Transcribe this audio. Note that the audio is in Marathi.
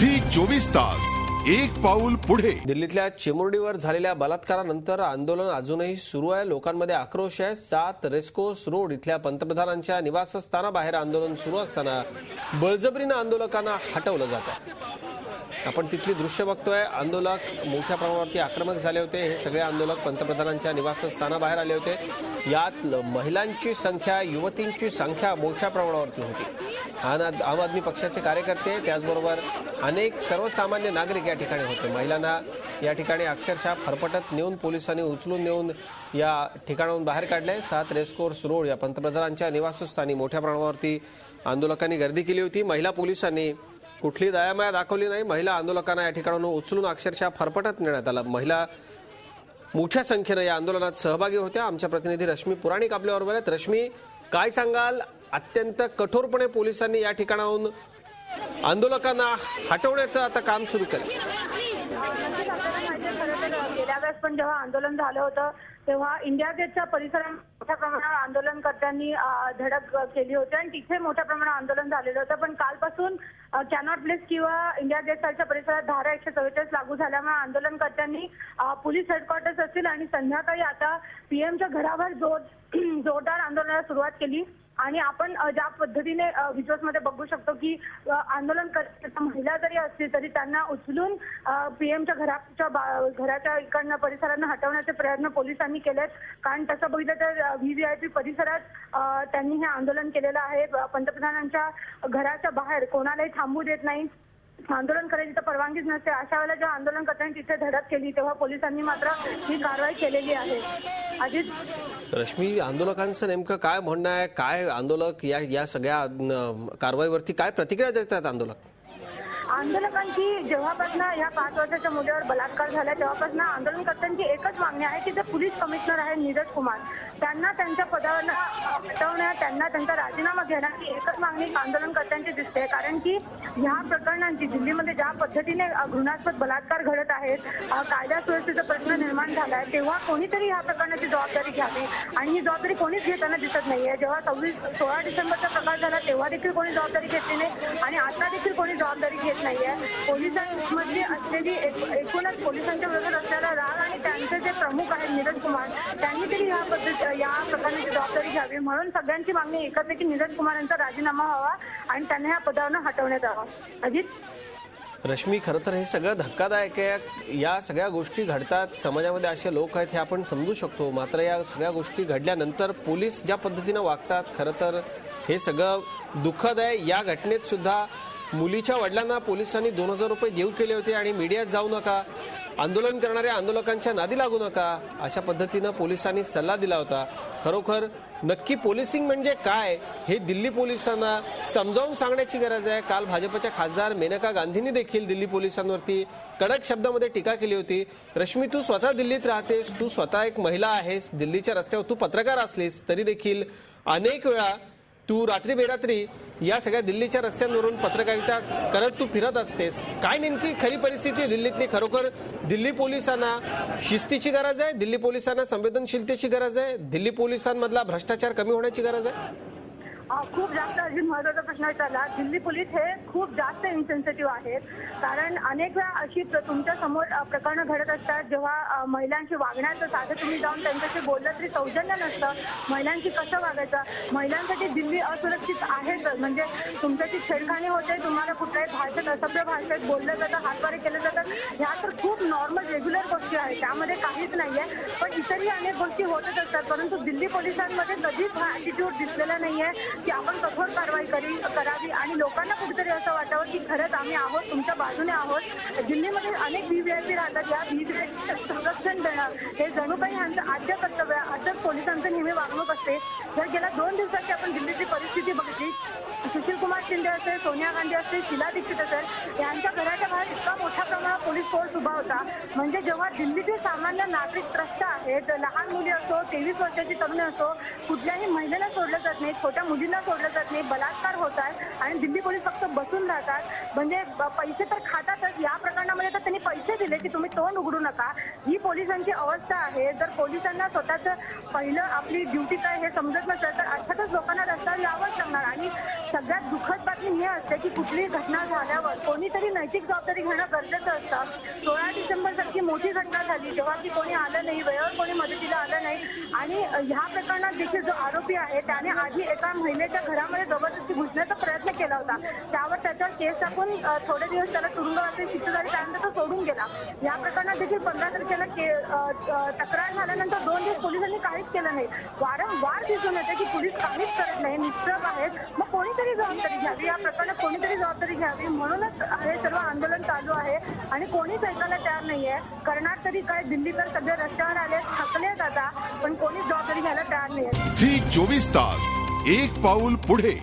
झी 24 तास एक पाऊल पुढे। दिल्लीतल्या चिमुरडीवर झालेल्या बलात्कारानंतर आंदोलन अजूनही सुरू आहे। लोकांमध्ये आक्रोश आहे। 7 रेस्कोर्स रोड इथल्या पंतप्रधानांच्या निवासस्थानाबाहेर आंदोलन सुरू असताना बळजबरीने आंदोलकांना हटवलं जात आहे। आपण तिथली दृश्य बघतोय। आंदोलक मोठ्या प्रमाणावरती आक्रमक झाले होते। हे सगळे आंदोलक पंतप्रधानांच्या निवासस्थानाबाहेर आले होते। यात महिलांची संख्या, युवतींची संख्या मोठ्या प्रमाणावरती होती। आम आदमी पक्षाचे कार्यकर्ते त्याचबरोबर अनेक सर्वसामान्य नागरिक या ठिकाणी होते। महिलांना या ठिकाणी अक्षरशः फरफटत नेऊन पोलिसांनी उचलून नेऊन या ठिकाणाहून बाहेर काढले। 7 रेस्कोर्स रोड या पंतप्रधानांच्या निवासस्थानी मोठ्या प्रमाणावरती आंदोलकांनी गर्दी केली होती। महिला पोलिसांनी कुठली दयामाया दाखवली नाही। महिला आंदोलकांना या ठिकाणाहून उचलून अक्षरशः फरफटत नेण्यात आलं। महिला मोठ्या संख्येने या आंदोलनात सहभागी होत्या। आमच्या प्रतिनिधी रश्मी पुराणिक आपल्याबरोबर आहेत। रश्मी, काय सांगाल? अत्यंत कठोरपणे पोलिसांनी या ठिकाणाहून आंदोलकांना हटवण्याचं आता काम सुरू केलं। गेल्या वेळेस पण जेव्हा आंदोलन झालं होतं तेव्हा इंडिया गेटच्या परिसरात मोठ्या प्रमाणावर आंदोलनकर्त्यांनी धडक केली होती आणि तिथे मोठ्या प्रमाणावर आंदोलन झालेलं होतं। पण कालपासून कॅनॉट प्लेस किंवा इंडिया गेटच्या परिसरात धारा 144 लागू झाल्यामुळे आंदोलनकर्त्यांनी पोलीस हेडक्वार्टर्स असतील आणि संध्याकाळी आता पीएमच्या घरावर जोरदार आंदोलनाला सुरुवात केली। आणि आपण ज्या पद्धतीने व्हिज्युअल्समध्ये बघू शकतो की आंदोलनकर्त्या महिला जरी असतील तरी त्यांना उचलून पीएमच्या घराच्या इकडनं परिसरांना हटवण्याचे प्रयत्न पोलिसांनी केलेत। कारण तसं बघितलं तर व्हीव्हीआयपी परिसरात त्यांनी हे आंदोलन केलेलं आहे। पंतप्रधानांच्या घराच्या बाहेर कोणालाही थांबू देत नाही, आंदोलन करायची तर परवानगीच नसते। अशा वेळेला जेव्हा आंदोलनकर्त्यांनी तिथे धडक केली तेव्हा पोलिसांनी मात्र ही कारवाई केलेली आहे। अजित, रश्मी, आंदोलकांचं नेमकं काय म्हणणं आहे? काय आंदोलक या सगळ्या कारवाईवरती काय प्रतिक्रिया देतात? आंदोलकांची जेव्हापासून या 5 वर्षाच्या मुलीवर बलात्कार झाला तेव्हापासून आंदोलनकर्त्यांची एकच मागणी आहे की जे पोलीस कमिशनर आहेत नीरज कुमार त्यांना त्यांच्या पदावर हटवण्यात, त्यांना त्यांचा राजीनामा घेण्याची एकच मागणी आंदोलनकर्त्यांची दिसते। कारण की ह्या प्रकरणांची दिल्लीमध्ये ज्या पद्धतीने घृणास्पद बलात्कार घडत आहेत, कायदा सुव्यवस्थेचा प्रश्न निर्माण झाला आहे, तेव्हा कोणीतरी ह्या प्रकरणाची जबाबदारी घ्यावी आणि ही जबाबदारी कोणीच घेताना दिसत नाहीये। जेव्हा 16 डिसेंबरचा प्रकार झाला तेव्हा देखील कोणी जबाबदारी घेतली नाही आणि आता देखील कोणी जबाबदारी घेत नाहीये। पोलिसांमधली असलेली एकूणच पोलिसांच्या विरोधात असलेला राग आणि त्यांचे जे प्रमुख आहेत नीरज कुमार त्यांनी तरी या प्रकरणाची जबाबदारी घ्यावी। म्हणून सगळ्यांची मागणी एकच आहे की नीरज कुमार यांचा राजीनामा व्हावा आणि त्यांना या पदावरून हटवण्यात यावं। अजित, रश्मी, खरं तर हे सगळं धक्कादायक आहे। या सगळ्या गोष्टी घडतात, समाजामध्ये असे लोक आहेत हे आपण समजू शकतो। मात्र या सगळ्या गोष्टी घडल्यानंतर पोलीस ज्या पद्धतीने वागतात, खरं तर हे सगळं दुःखद आहे। या घटनेत सुद्धा मुलीच्या वडिलांना पोलिसांनी 2000 रुपये देऊ केले होते आणि मीडियात जाऊ नका, आंदोलन करणाऱ्या आंदोलकांच्या नादी लागू नका, अशा पद्धतीनं पोलिसांनी सल्ला दिला होता। खरोखर नक्की पोलिसिंग म्हणजे काय हे दिल्ली पोलिसांना समजावून सांगण्याची गरज आहे। काल भाजपच्या खासदार मेनका गांधींनी देखील दिल्ली पोलिसांवरती कडक शब्दामध्ये टीका केली होती। रश्मी, तू स्वतः दिल्लीत राहतेस, तू स्वतः एक महिला आहेस, दिल्लीच्या रस्त्यावर तू पत्रकार असलीस तरी देखील अनेक वेळा तू रात्री बेरात्री या सगळ्या दिल्लीच्या रस्त्यांवरून पत्रकारिता करत तू फिरत असतेस। काय नेमकी खरी परिस्थिती दिल्लीतली? खरोखर दिल्ली पोलिसांना शिस्तीची गरज आहे, दिल्ली पोलिसांना संवेदनशीलतेची गरज आहे, दिल्ली पोलिसांमधला भ्रष्टाचार कमी होण्याची गरज आहे? खूप जास्त अजून महत्त्वाचा प्रश्न विचारला। दिल्ली पोलीस हे खूप जास्त इन्सेन्सिटिव्ह आहेत। कारण अनेक वेळा अशी तुमच्या समोर प्रकरणं घडत असतात जेव्हा महिलांशी वागण्याचं साधं तुम्ही जाऊन त्यांच्याशी बोललं तरी सौजन्य नसतं। महिलांशी कसं वागायचं, महिलांसाठी दिल्ली असुरक्षित आहेच। म्हणजे तुमच्याशी छेडखानी होते, तुम्हाला कुठल्याही भाषेत असभ्य भाषेत बोललं जातं, हातवारे केले जातात, ह्या तर खूप नॉर्मल रेग्युलर गोष्टी आहेत, त्यामध्ये काहीच नाहीये। पण इतरही अनेक गोष्टी होतच असतात, परंतु दिल्ली पोलिसांमध्ये कधीच हा ॲटिट्यूड दिसलेला नाहीये की आपण कठोर कारवाई करावी आणि लोकांना कुठेतरी असं वाटावं की खरंच आम्ही आहोत, तुमच्या बाजूने आहोत। दिल्लीमध्ये अनेक व्हीव्हीआयपी राहतात, या व्हीव्हीआयपीचं संरक्षण देणं हे जणू काही यांचं आद्य कर्तव्य आहे, असंच पोलिसांचं नेहमी वागणूक असते। जर गेल्या 2 दिवसाची आपण दिल्लीची परिस्थिती बघितली, सुशील कुमार शिंदे असेल, सोनिया गांधी असतील, शीला दीक्षित असेल, यांच्या घराच्या बाहेर इतका मोठ्या प्रमाणात पोलीस फोर्स उभा होता। म्हणजे जेव्हा दिल्लीचे सामान्य नागरिक त्रस्त आहेत, लहान मुली असो, 23 वर्षाची तरुणी असो, कुठल्याही महिलेला सोडलं जात नाही, छोट्या मुलींना मुलींना सोडलं जात नाही, बलात्कार होत आहे आणि दिल्ली पोलीस फक्त बसून राहतात. म्हणजे पैसे तर खातातच. या प्रकरणामध्ये तर त्यांनी पैसे दिले की तुम्ही तोंड उघडू नका. ही पोलिसांची अवस्था आहे. जर पोलिसांना स्वतःचं पहिलं आपली ड्युटी काय हे समजत नसेल तर अर्थातच लोकांना रस्त्यावर यावंच लागणार. आणि सगळ्यात दुःखद बातमी ही असते की कुठलीही घटना झाल्यावर कोणीतरी नैतिक जबाबदारी घेणं गरजेचं असतं. 16 डिसेंबर सारखी मोठी घटना झाली जेव्हा की कोणी आलं नाही, वेळेवर कोणी मदतीला आलं नाही. आणि ह्या प्रकरणात देखील जो आरोपी आहे त्याने आधी एका महिलेच्या घरामध्ये जबरदस्ती घुसण्याचा प्रयत्न केला होता. त्यावर त्याच्यावर केस टाकून थोडे दिवस त्याला तुरुंगवासाची शिक्षा झाली, त्यानंतर तो सोडून गेला. या प्रकरणात देखील 15 तारखेला तक्रार झाल्यानंतर 2 दिवस पोलिसांनी काहीच केलं नाही. वारंवार दिसून येते की पोलीस काहीच करत नाही, निष्प्रभ आहेत. मग कोणीतरी जबाबदारी घ्यावी, या प्रकरणात कोणीतरी जबाबदारी घ्यावी. म्हणूनच हे सर्व आंदोलन चालू आहे आणि कोणीच ऐकायला तयार नाहीये. करणार तरी काय, दिल्लीकर सगळे रस्त्यावर आले, थकले जाता, पण कोणीच जबाबदारी घ्यायला तयार नाहीये. झी 24 तास, एक पाऊल पुढे.